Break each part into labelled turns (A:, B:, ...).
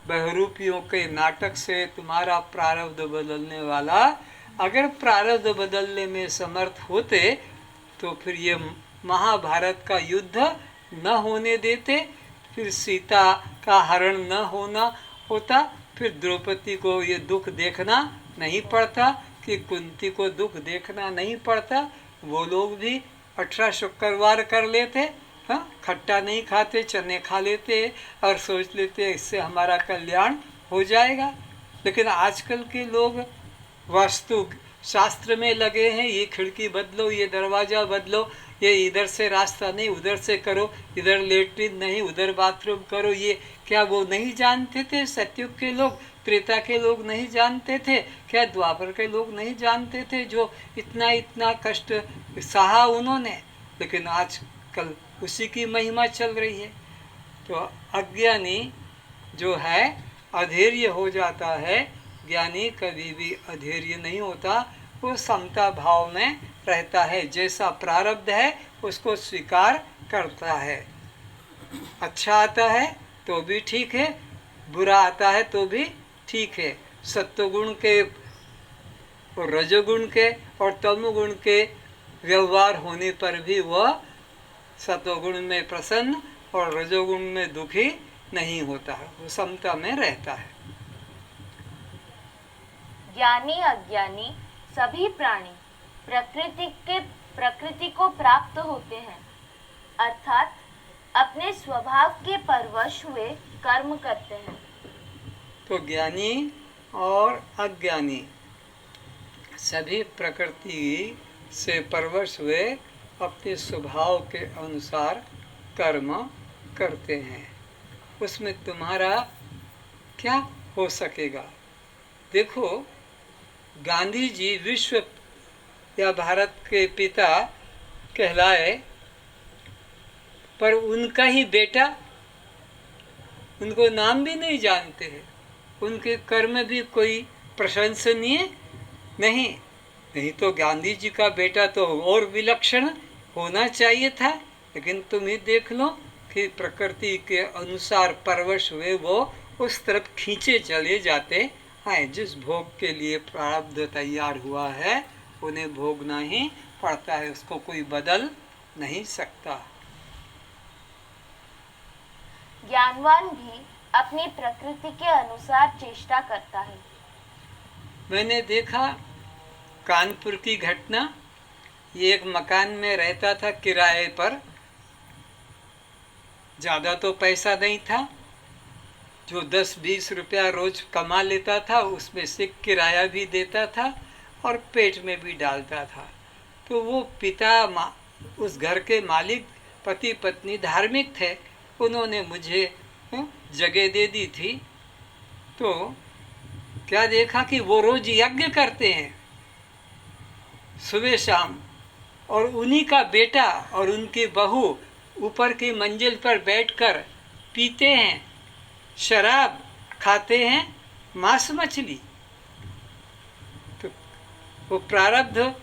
A: बहुरूपियों के नाटक से तुम्हारा प्रारब्ध बदलने वाला, अगर प्रारब्ध बदलने में समर्थ होते तो फिर ये महाभारत का युद्ध न होने देते, फिर सीता का हरण न होना होता, फिर द्रौपदी को ये दुख देखना नहीं पड़ता, कि कुंती को दुख देखना नहीं पड़ता। वो लोग भी 18 शुक्रवार कर लेते, हाँ, खट्टा नहीं खाते, चने खा लेते और सोच लेते इससे हमारा कल्याण हो जाएगा। लेकिन आजकल के लोग वास्तु शास्त्र में लगे हैं, ये खिड़की बदलो, ये दरवाज़ा बदलो, ये इधर से रास्ता नहीं उधर से करो, इधर लेटरिन नहीं उधर बाथरूम करो। ये क्या वो नहीं जानते थे? सतयुग के लोग, त्रेता के लोग नहीं जानते थे क्या? द्वापर के लोग नहीं जानते थे? जो इतना इतना कष्ट सहा उन्होंने, लेकिन आजकल उसी की महिमा चल रही है। तो अज्ञानी जो है अधैर्य हो जाता है, ज्ञानी कभी भी अधैर्य नहीं होता, वो समता भाव में रहता है। जैसा प्रारब्ध है उसको स्वीकार करता है। अच्छा आता है तो भी ठीक है, बुरा आता है तो भी ठीक है। सत्वगुण के और रजोगुण के और तमोगुण के व्यवहार होने पर भी वह सत्वगुण में प्रसन्न और रजोगुण में दुखी नहीं होता है, वो समता में रहता है।
B: ज्ञानी अज्ञानी सभी प्राणी प्रकृति को प्राप्त होते हैं, अर्थात अपने स्वभाव के परवश हुए कर्म करते हैं।
A: तो ज्ञानी और अज्ञानी सभी प्रकृति से परवश हुए अपने स्वभाव के अनुसार कर्म करते हैं। उसमें तुम्हारा क्या हो सकेगा? देखो, गांधी जी विश्व या भारत के पिता कहलाए, पर उनका ही बेटा, उनको नाम भी नहीं जानते हैं, उनके कर्म भी कोई प्रशंसनीय नहीं तो गांधी जी का बेटा तो और विलक्षण होना चाहिए था। लेकिन तुम ही देख लो कि प्रकृति के अनुसार परवश हुए वो उस तरफ खींचे चले जाते हैं। जिस भोग के लिए प्रारब्ध तैयार हुआ है उन्हें भोगना ही पड़ता है, उसको कोई बदल नहीं सकता।
B: ज्ञानवान भी अपनी प्रकृति के अनुसार चेष्टा करता है।
A: मैंने देखा कानपुर की घटना, ये एक मकान में रहता था किराए पर, ज़्यादा तो पैसा नहीं था, जो 10-20 रुपया रोज कमा लेता था उसमें से किराया भी देता था और पेट में भी डालता था। तो वो पिता उस घर के मालिक पति पत्नी धार्मिक थे, उन्होंने मुझे जगह दे दी थी। तो क्या देखा कि वो रोज यज्ञ करते हैं सुबह शाम, और उन्हीं का बेटा और उनकी बहू ऊपर की मंजिल पर बैठकर पीते हैं, शराब खाते हैं, मांस मछली। तो वो प्रारब्ध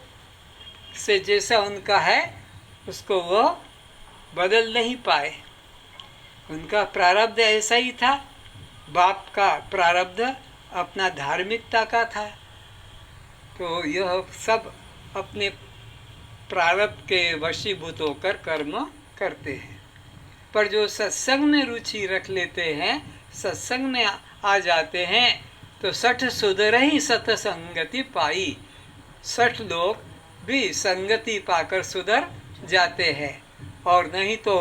A: से जैसा उनका है उसको वो बदल नहीं पाए। उनका प्रारब्ध ऐसा ही था, बाप का प्रारब्ध अपना धार्मिकता का था। तो यह सब अपने प्रारब्ध के वशीभूत होकर कर्म करते हैं। पर जो सत्संग में रुचि रख लेते हैं, सत्संग में आ जाते हैं, तो 60 सुधर ही सतसंगति पाई। 60 लोग भी संगति पाकर सुधर जाते हैं, और नहीं तो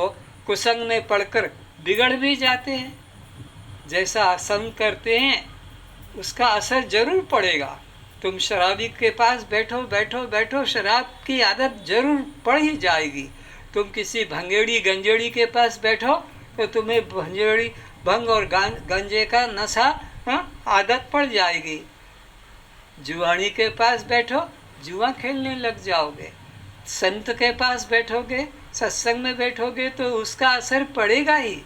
A: कुसंग में पढ़कर बिगड़ भी जाते हैं। जैसा संग करते हैं उसका असर जरूर पड़ेगा। तुम शराबी के पास बैठो बैठो बैठो, शराब की आदत जरूर पड़ ही जाएगी। तुम किसी भंगेड़ी गंजेड़ी के पास बैठो तो तुम्हें भंगेड़ी भंग और गंजे का नशा आदत पड़ जाएगी। जुआनी के पास बैठो, जुआ खेलने लग जाओगे। संत के पास बैठोगे, सत्संग में बैठोगे तो उसका असर पड़ेगा ही।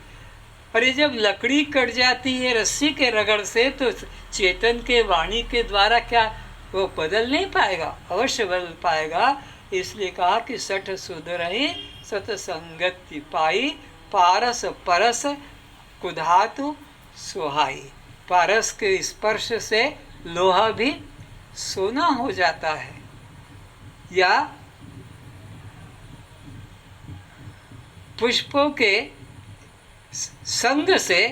A: और ये जब लकड़ी कट जाती है रस्सी के रगड़ से, तो चेतन के वाणी के द्वारा क्या वो बदल नहीं पाएगा? अवश्य बदल पाएगा। इसलिए कहा कि 60 सुधरहि सतसंगति पाई, पारस परस कुधातु सुहाई। पारस के स्पर्श से लोहा भी सोना हो जाता है, या पुष्पों के संग से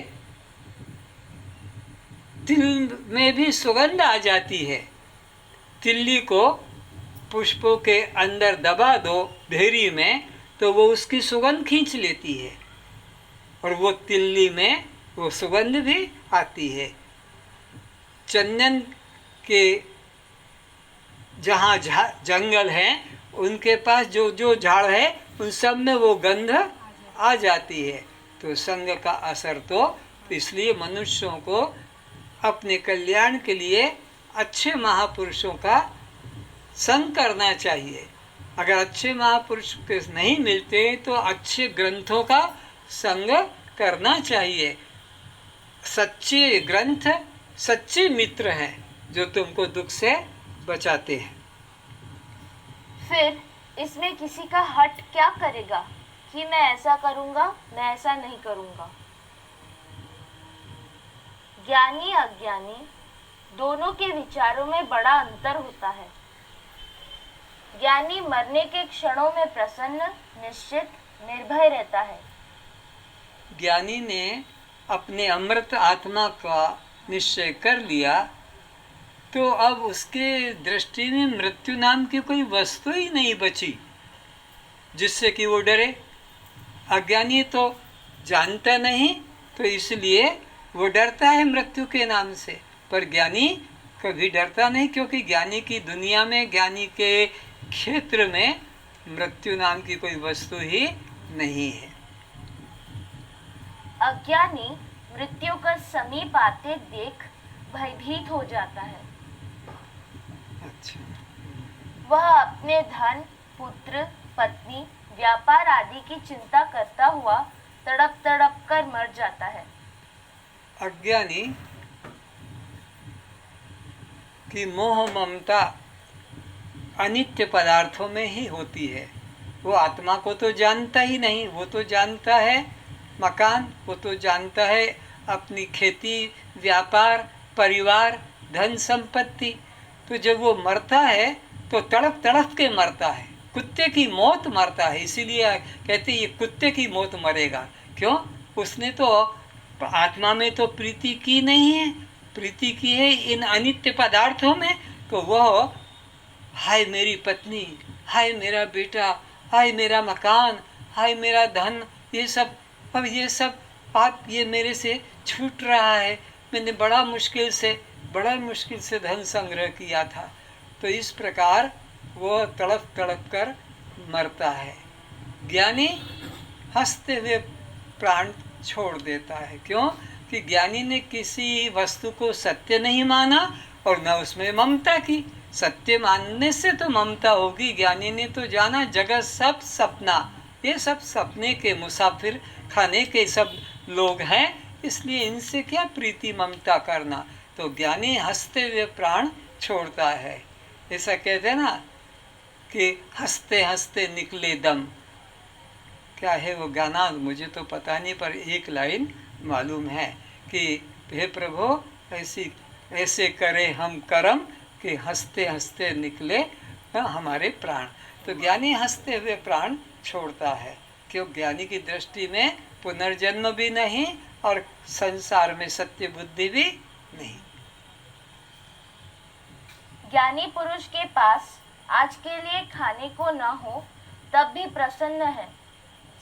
A: तिल में भी सुगंध आ जाती है। तिल्ली को पुष्पों के अंदर दबा दो ढेरी में तो वो उसकी सुगंध खींच लेती है, और वो तिल्ली में वो सुगंध भी आती है। चंदन के जहाँ जंगल हैं उनके पास जो जो झाड़ है उन सब में वो गंध आ जाती है। तो संग का असर तो इसलिए मनुष्यों को अपने कल्याण के लिए अच्छे महापुरुषों का संग करना चाहिए। अगर अच्छे महापुरुष नहीं मिलते तो अच्छे ग्रंथों का संग करना चाहिए। सच्चे ग्रंथ सच्चे मित्र हैं जो तुमको दुख से बचाते हैं।
B: फिर इसमें किसी का हट क्या करेगा कि मैं ऐसा करूंगा, मैं ऐसा नहीं करूंगा। ज्ञानी अज्ञानी दोनों के विचारों में बड़ा अंतर होता है। ज्ञानी मरने के क्षणों में प्रसन्न, निश्चित, निर्भय रहता है।
A: ज्ञानी ने अपने अमृत आत्मा का निश्चय कर लिया तो अब उसके दृष्टि में मृत्यु नाम की कोई वस्तु ही नहीं बची जिससे कि वो डरे। अज्ञानी तो जानता नहीं तो इसलिए वो डरता है मृत्यु के नाम से, पर ज्ञानी कभी डरता नहीं, क्योंकि ज्ञानी की दुनिया में, ज्ञानी के क्षेत्र में मृत्यु नाम की कोई वस्तु ही नहीं है।
B: अज्ञानी मृत्यु का समीप आते देख भयभीत हो जाता है।
A: अच्छा।
B: वह अपने धन, पुत्र, पत्नी, व्यापार आदि की चिंता करता हुआ तड़प तड़प कर मर जाता है।
A: अज्ञानी की मोह ममता अनित्य पदार्थों में ही होती है। वो आत्मा को तो जानता ही नहीं। वो तो जानता है मकान, वो तो जानता है अपनी खेती, व्यापार, परिवार, धन संपत्ति। तो जब वो मरता है तो तड़प तड़प के मरता है, कुत्ते की मौत मरता है। इसीलिए कहते ये कुत्ते की मौत मरेगा। क्यों? उसने तो आत्मा में तो प्रीति की नहीं है, प्रीति की है इन अनित्य पदार्थों में। तो वह हाय मेरी पत्नी, हाय मेरा बेटा, हाय मेरा मकान, हाय मेरा धन, ये सब अब ये सब आप ये मेरे से छूट रहा है। मैंने बड़ा मुश्किल से धन संग्रह किया था। तो इस प्रकार वो तड़प तड़प कर मरता है। ज्ञानी हंसते हुए प्राण छोड़ देता है। क्यों? कि ज्ञानी ने किसी वस्तु को सत्य नहीं माना और न उसमें ममता की। सत्य मानने से तो ममता होगी। ज्ञानी ने तो जाना जगत सब सपना, ये सब सपने के मुसाफिर खाने के सब लोग हैं, इसलिए इनसे क्या प्रीति ममता करना। तो ज्ञानी हंसते हुए प्राण छोड़ता है। ऐसा कहते हैं ना कि हंसते हंसते निकले दम। क्या है वो गाना मुझे तो पता नहीं, पर एक लाइन मालूम है कि हे प्रभु ऐसे करे हम कर्म कि हंसते हंसते निकले हमारे प्राण। तो ज्ञानी हंसते हुए प्राण छोड़ता है। क्यों? ज्ञानी की दृष्टि में पुनर्जन्म भी नहीं और संसार में सत्य बुद्धि भी नहीं।
B: ज्ञानी पुरुष के पास आज के लिए खाने को न हो तब भी प्रसन्न है,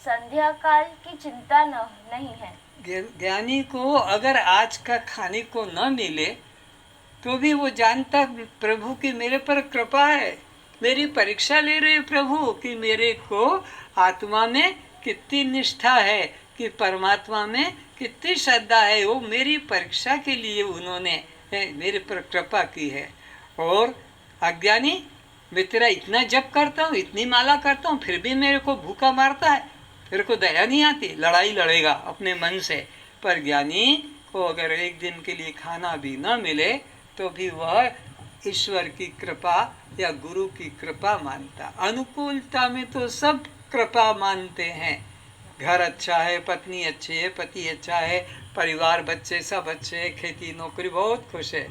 B: संध्या काल की चिंता नहीं है।
A: ज्ञानी को अगर आज का खाने को न मिले तो भी वो जानता प्रभु की मेरे पर कृपा है, मेरी परीक्षा ले रहे प्रभु कि मेरे को आत्मा में कितनी निष्ठा है, कि परमात्मा में कितनी श्रद्धा है। वो मेरी परीक्षा के लिए उन्होंने मेरे पर कृपा की है। और अज्ञानी मैं तेरा इतना जप करता हूँ, इतनी माला करता हूँ, फिर भी मेरे को भूखा मारता है, तेरे को दया नहीं आती, लड़ाई लड़ेगा अपने मन से। पर ज्ञानी को अगर एक दिन के लिए खाना भी न मिले तो भी वह ईश्वर की कृपा या गुरु की कृपा मानता। अनुकूलता में तो सब कृपा मानते हैं। घर अच्छा है, पत्नी अच्छी है, पति अच्छा है, परिवार, बच्चे सब अच्छे हैं, खेती नौकरी, बहुत खुश है,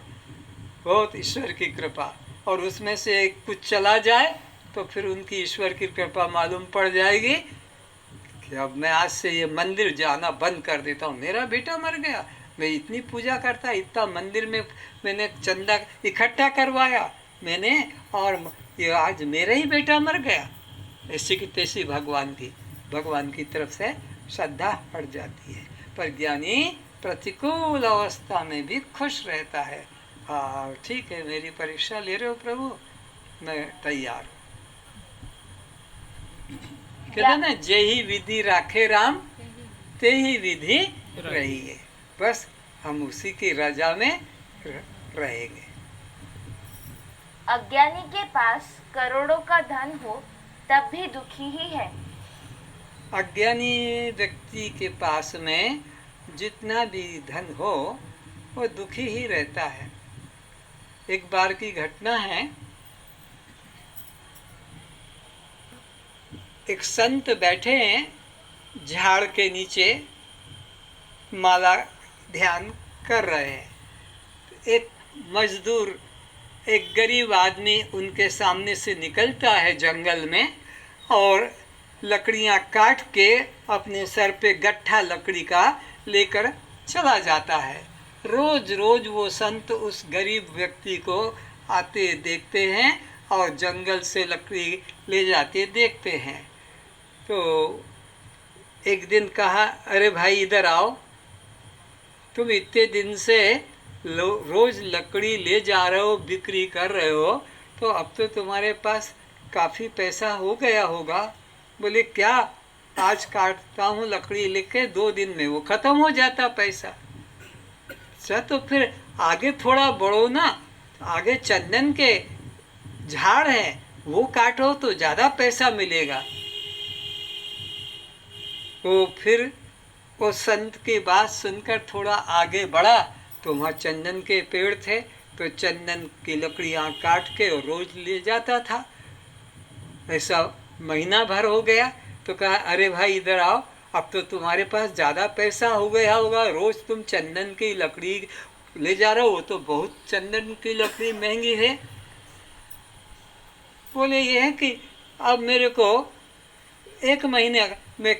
A: बहुत ईश्वर की कृपा। और उसमें से कुछ चला जाए तो फिर उनकी ईश्वर की कृपा मालूम पड़ जाएगी कि अब मैं आज से ये मंदिर जाना बंद कर देता हूँ। मेरा बेटा मर गया, मैं इतनी पूजा करता, इतना मंदिर में मैंने चंदा इकट्ठा करवाया मैंने, और ये आज मेरा ही बेटा मर गया। ऐसी की तैसी भगवान की तरफ से श्रद्धा हट जाती है। पर ज्ञानी प्रतिकूल अवस्था में भी खुश रहता है। हाँ ठीक है, मेरी परीक्षा ले रहे हो प्रभु, मैं तैयार हूँ। कहते ना, जे ही विधि राखे राम ते ही विधि रहिए। बस हम उसी की रजा में रहेंगे।
B: अज्ञानी के पास करोड़ों का धन हो तब भी दुखी ही है।
A: अज्ञानी व्यक्ति के पास में जितना भी धन हो वो दुखी ही रहता है। एक बार की घटना है, एक संत बैठे हैं झाड़ के नीचे, माला ध्यान कर रहे हैं। एक मजदूर, एक गरीब आदमी उनके सामने से निकलता है जंगल में और लकड़ियां काट के अपने सर पे गट्ठा लकड़ी का लेकर चला जाता है। रोज रोज वो संत उस गरीब व्यक्ति को आते देखते हैं और जंगल से लकड़ी ले जाते देखते हैं। तो एक दिन कहा, अरे भाई इधर आओ, तुम इतने दिन से रोज लकड़ी ले जा रहे हो, बिक्री कर रहे हो, तो अब तो तुम्हारे पास काफ़ी पैसा हो गया होगा। बोले क्या, आज काटता हूँ लकड़ी लेके, 2 दिन में वो ख़त्म हो जाता पैसा। अच्छा तो फिर आगे थोड़ा बढ़ो ना, आगे चंदन के झाड़ है वो काटो तो ज़्यादा पैसा मिलेगा। तो फिर वो संत की बात सुनकर थोड़ा आगे बढ़ा तो वहाँ चंदन के पेड़ थे, तो चंदन की लकड़ियाँ काट के रोज ले जाता था। ऐसा महीना भर हो गया तो कहा, अरे भाई इधर आओ, अब तो तुम्हारे पास ज़्यादा पैसा हो गया होगा, रोज़ तुम चंदन की लकड़ी ले जा रहे हो, वो तो बहुत चंदन की लकड़ी महंगी है। बोले ये है कि अब मेरे को 1 महीने में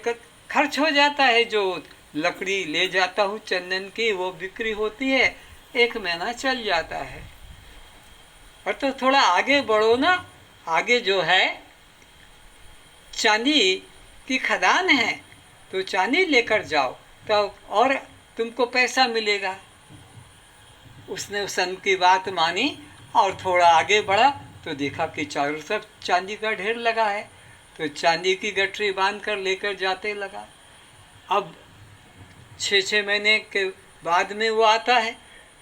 A: खर्च हो जाता है, जो लकड़ी ले जाता हूँ चंदन की वो बिक्री होती है, 1 महीना चल जाता है। और तो थोड़ा आगे बढ़ो ना, आगे जो है चांदी की खदान है, तो चांदी लेकर जाओ तो और तुमको पैसा मिलेगा। उसने उस संत की बात मानी और थोड़ा आगे बढ़ा तो देखा कि चारों तरफ चांदी का ढेर लगा है, तो चांदी की गठरी बांध कर लेकर जाते लगा। अब 6 महीने के बाद में वो आता है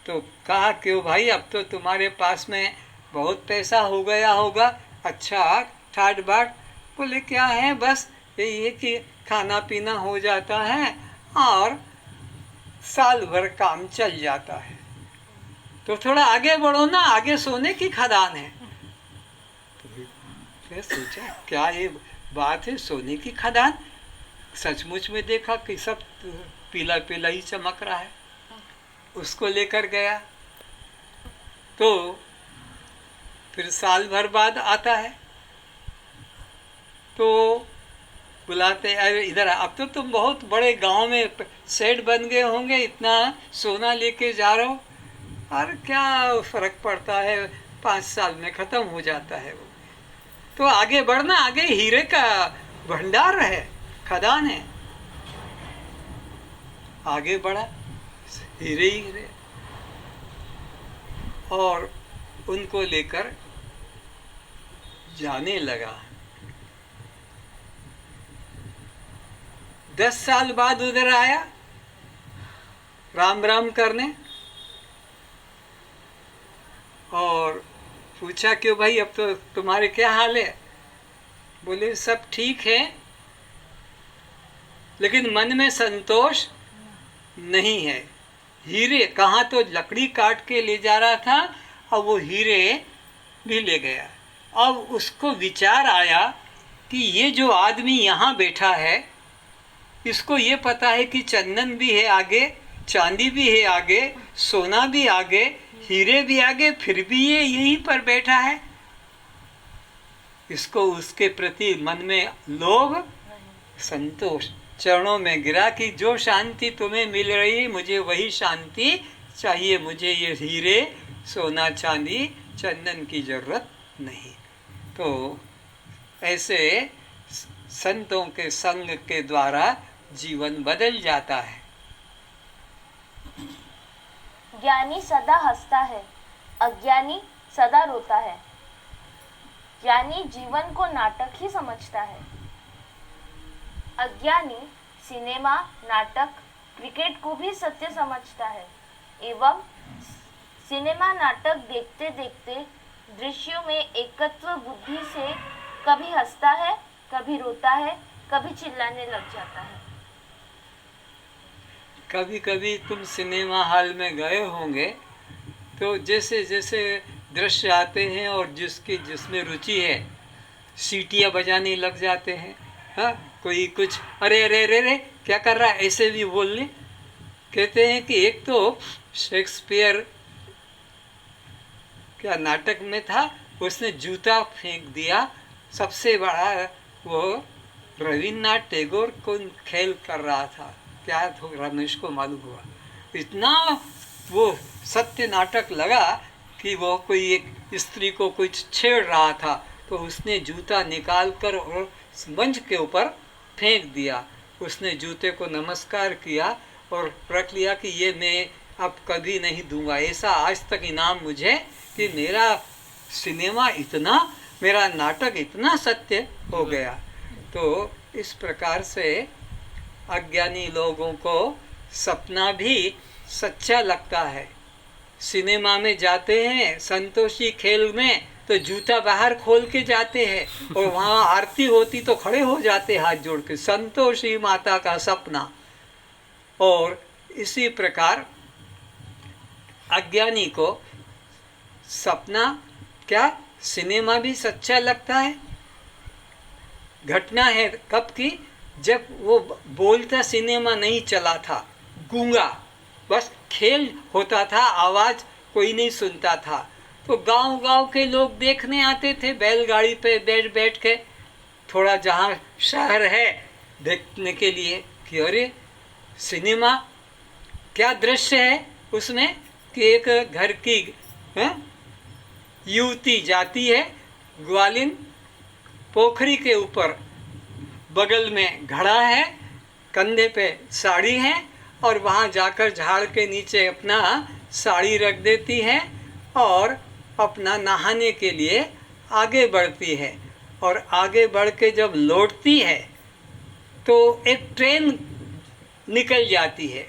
A: तो कहा कि ओ भाई अब तो तुम्हारे पास में बहुत पैसा हो गया होगा, अच्छा ठाट बाट। बोले क्या है, बस यही है कि खाना पीना हो जाता है और साल भर काम चल जाता है। तो थोड़ा आगे बढ़ो ना, आगे सोने की खदान है। तो मैं सोचा क्या ये बात है, सोने की खदान। सचमुच में देखा कि सब पीला पीला ही चमक रहा है। उसको लेकर गया तो फिर साल भर बाद आता है तो बुलाते, अरे इधर, अब तो तुम बहुत बड़े गांव में सेठ बन गए होंगे, इतना सोना लेके जा रहे हो। और क्या फर्क पड़ता है, 5 साल में ख़त्म हो जाता है वो। तो आगे बढ़ना, आगे हीरे का भंडार है, खदान है। आगे बढ़ा, हीरे ही हीरे, और उनको लेकर जाने लगा। 10 साल बाद उधर आया राम राम करने और पूछा क्यों भाई अब तो तुम्हारे क्या हाल है। बोले सब ठीक है लेकिन मन में संतोष नहीं है। हीरे कहाँ, तो लकड़ी काट के ले जा रहा था और वो हीरे भी ले गया। अब उसको विचार आया कि ये जो आदमी यहाँ बैठा है इसको ये पता है कि चंदन भी है आगे, चांदी भी है आगे, सोना भी आगे, हीरे भी आगे, फिर भी ये यहीं पर बैठा है। इसको उसके प्रति मन में लोभ, संतोष, चरणों में गिरा कि जो शांति तुम्हें मिल रही मुझे वही शांति चाहिए, मुझे ये हीरे सोना चांदी चंदन की जरूरत नहीं। तो ऐसे संतों के संग के द्वारा जीवन बदल जाता है।
B: ज्ञानी सदा हंसता है, अज्ञानी सदा रोता है। ज्ञानी जीवन को नाटक ही समझता है, अज्ञानी सिनेमा, नाटक, क्रिकेट को भी सत्य समझता है एवं सिनेमा नाटक देखते देखते दृश्यों में एकत्व बुद्धि से कभी हंसता है, कभी रोता है, कभी चिल्लाने लग जाता है।
A: कभी कभी तुम सिनेमा हॉल में गए होंगे तो जैसे जैसे दृश्य आते हैं और जिसमें रुचि है सीटियाँ बजाने लग जाते हैं। हाँ, कोई कुछ अरे अरे अरे अरे क्या कर रहा है ऐसे भी बोलने। कहते हैं कि एक तो शेक्सपियर क्या नाटक में था, उसने जूता फेंक दिया। सबसे बड़ा वो रविन्द्रनाथ टैगोर को खेल कर रहा था, क्या रमेश को मालूम हुआ। इतना वो सत्य नाटक लगा कि वो कोई एक स्त्री को कुछ छेड़ रहा था तो उसने जूता निकाल कर और मंच के ऊपर फेंक दिया। उसने जूते को नमस्कार किया और रख लिया कि ये मैं अब कभी नहीं दूंगा ऐसा आज तक इनाम मुझे, कि मेरा सिनेमा इतना, मेरा नाटक इतना सत्य हो गया। तो इस प्रकार से अज्ञानी लोगों को सपना भी सच्चा लगता है। सिनेमा में जाते हैं संतोषी खेल में तो जूता बाहर खोल के जाते हैं और वहाँ आरती होती तो खड़े हो जाते हाथ जोड़ के, संतोषी माता का सपना। और इसी प्रकार अज्ञानी को सपना क्या सिनेमा भी सच्चा लगता है। घटना है कब की, जब वो बोलता सिनेमा नहीं चला था, गूंगा, बस खेल होता था, आवाज कोई नहीं सुनता था। तो गांव-गांव के लोग देखने आते थे बैलगाड़ी पे बैठ बैठ के, थोड़ा जहाँ शहर है देखने के लिए कि अरे सिनेमा क्या दृश्य है उसमें कि एक घर की युवती जाती है, ग्वालिन पोखरी के ऊपर बगल में घड़ा है, कंधे पे साड़ी है और वहाँ जाकर झाड़ के नीचे अपना साड़ी रख देती है और अपना नहाने के लिए आगे बढ़ती है। और आगे बढ़ के जब लौटती है तो एक ट्रेन निकल जाती है।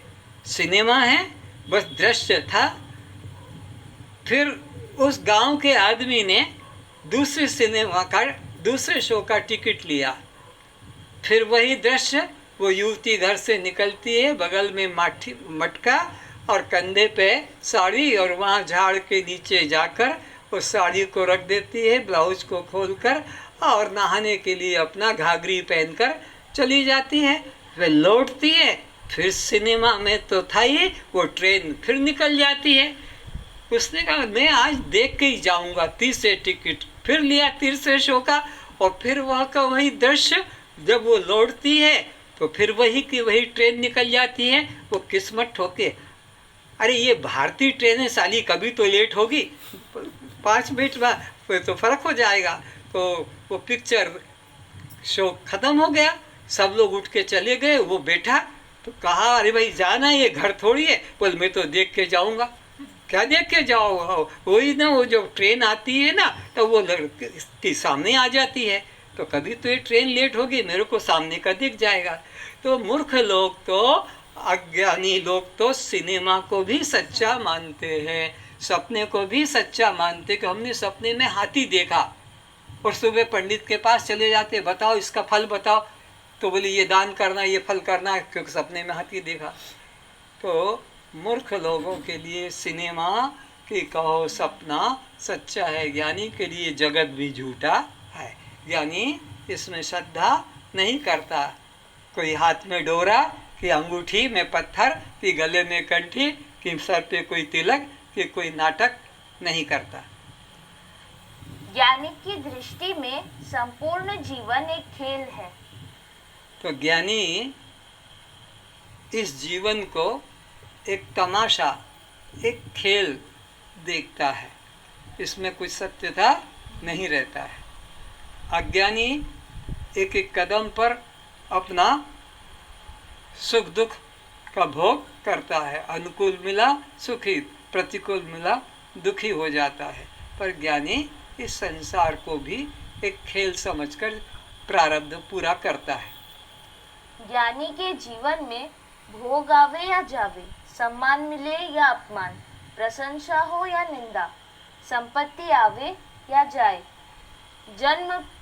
A: सिनेमा है, बस दृश्य था। फिर उस गांव के आदमी ने दूसरे सिनेमा का, दूसरे शो का टिकट लिया। फिर वही दृश्य, वो युवती घर से निकलती है, बगल में मटका और कंधे पे साड़ी और वहाँ झाड़ के नीचे जाकर उस साड़ी को रख देती है, ब्लाउज को खोलकर, और नहाने के लिए अपना घाघरी पहनकर चली जाती है। वे लौटती है, फिर सिनेमा में तो था ही, वो ट्रेन फिर निकल जाती है। उसने कहा मैं आज देख के ही जाऊंगा, तीसरे टिकट फिर लिया तीसरे शो का, और फिर वह का वही दृश्य। जब वो लौटती है तो फिर वही की वही ट्रेन निकल जाती है। वो किस्मत ठोके, अरे ये भारतीय ट्रेन है साली, कभी तो लेट होगी, 5 मिनट बाद तो फर्क हो जाएगा। तो वो पिक्चर शो खत्म हो गया, सब लोग उठ के चले गए। वो बैठा तो कहा अरे भाई जाना, ये घर थोड़ी है। बोल मैं तो देख के जाऊंगा। क्या देख के जाओ, वही ना वो जो ट्रेन आती है ना तो वो लड़के सामने आ जाती है, तो कभी तो ये ट्रेन लेट होगी, मेरे को सामने का दिख जाएगा। तो मूर्ख लोग तो, अज्ञानी लोग तो सिनेमा को भी सच्चा मानते हैं, सपने को भी सच्चा मानते कि हमने सपने में हाथी देखा, और सुबह पंडित के पास चले जाते, बताओ इसका फल बताओ, तो बोले ये दान करना, ये फल करना, क्योंकि सपने में हाथी देखा। तो मूर्ख लोगों के लिए सिनेमा की कहो सपना सच्चा है, ज्ञानी के लिए जगत भी झूठा है। ज्ञानी इसमें श्रद्धा नहीं करता। कोई हाथ में डोरा कि अंगूठी में पत्थर, कि गले में कंठी, कि सर पे कोई तिलक, कि कोई नाटक नहीं करता।
B: ज्ञानी की दृष्टि में संपूर्ण जीवन एक खेल है।
A: तो ज्ञानी इस जीवन को एक तमाशा, एक खेल देखता है, इसमें कुछ सत्यता नहीं रहता है। अज्ञानी एक एक कदम पर अपना सुख दुख का भोग करता है, अनुकूल मिला सुखी, प्रतिकूल मिला दुखी हो जाता है। पर ज्ञानी इस संसार को भी एक खेल समझकर प्रारब्ध पूरा करता है।
B: ज्ञानी के जीवन में भोग आवे या जावे, सम्मान मिले या अपमान, प्रशंसा हो या निंदा, संपत्ति आवे या जाए,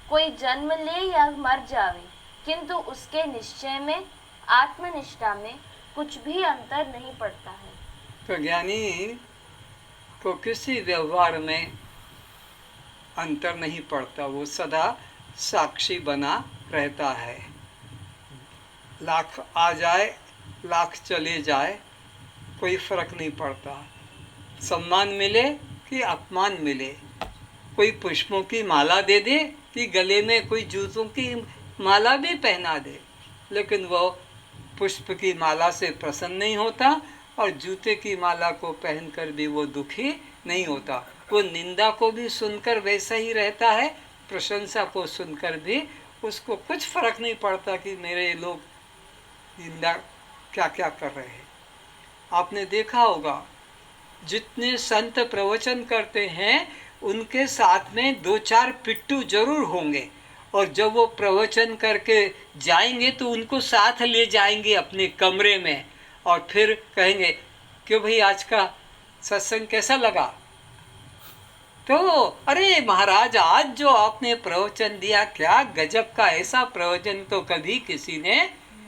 B: कोई जन्म ले या मर जावे, किंतु उसके निश्चय में, आत्मनिष्ठा में कुछ भी अंतर नहीं पड़ता है।
A: तो ज्ञानी को किसी व्यवहार में अंतर नहीं पड़ता, वो सदा साक्षी बना रहता है। लाख आ जाए, लाख चले जाए, कोई फर्क नहीं पड़ता। सम्मान मिले कि अपमान मिले, कोई पुष्पों की माला दे दे कि गले में कोई जूतों की माला भी पहना दे, लेकिन वो पुष्प की माला से प्रसन्न नहीं होता और जूते की माला को पहनकर भी वो दुखी नहीं होता। वो निंदा को भी सुनकर वैसा ही रहता है, प्रशंसा को सुनकर भी उसको कुछ फर्क नहीं पड़ता कि मेरे लोग निंदा क्या क्या कर रहे हैं। आपने देखा होगा जितने संत प्रवचन करते हैं उनके साथ में 2-4 पिट्टू जरूर होंगे, और जब वो प्रवचन करके जाएंगे तो उनको साथ ले जाएंगे अपने कमरे में और फिर कहेंगे क्यों भाई आज का सत्संग कैसा लगा। तो अरे महाराज आज जो आपने प्रवचन दिया क्या गजब का, ऐसा प्रवचन तो कभी किसी ने,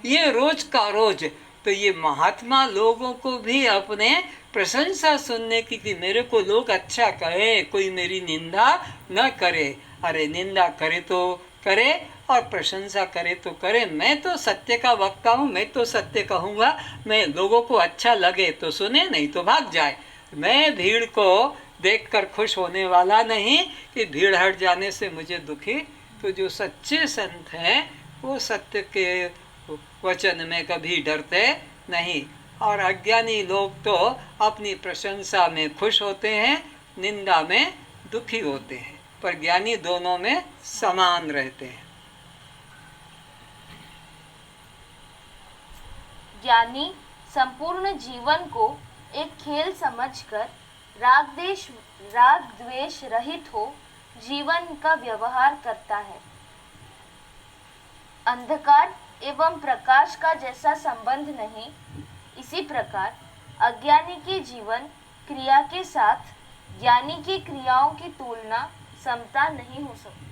A: ये रोज का रोज। तो ये महात्मा लोगों को भी अपने प्रशंसा सुनने की कि मेरे को लोग अच्छा कहे, कोई मेरी निंदा न करे। अरे निंदा करे तो करे और प्रशंसा करे तो करे, मैं तो सत्य का वक्ता हूँ, मैं तो सत्य कहूँगा, मैं लोगों को अच्छा लगे तो सुने नहीं तो भाग जाए। मैं भीड़ को देखकर खुश होने वाला नहीं कि भीड़ हट जाने से मुझे दुखी। तो जो सच्चे संत हैं वो सत्य के वचन में कभी डरते नहीं, और अज्ञानी लोग तो अपनी प्रशंसा में खुश होते हैं, निंदा में दुखी होते हैं, पर ज्ञानी दोनों में समान रहते हैं।
B: ज्ञानी संपूर्ण जीवन को एक खेल समझकर राग द्वेष रहित हो जीवन का व्यवहार करता है। अंधकार एवं प्रकाश का जैसा संबंध नहीं, इसी प्रकार अज्ञानी के जीवन क्रिया के साथ ज्ञानी की क्रियाओं की तुलना समता नहीं हो सकती।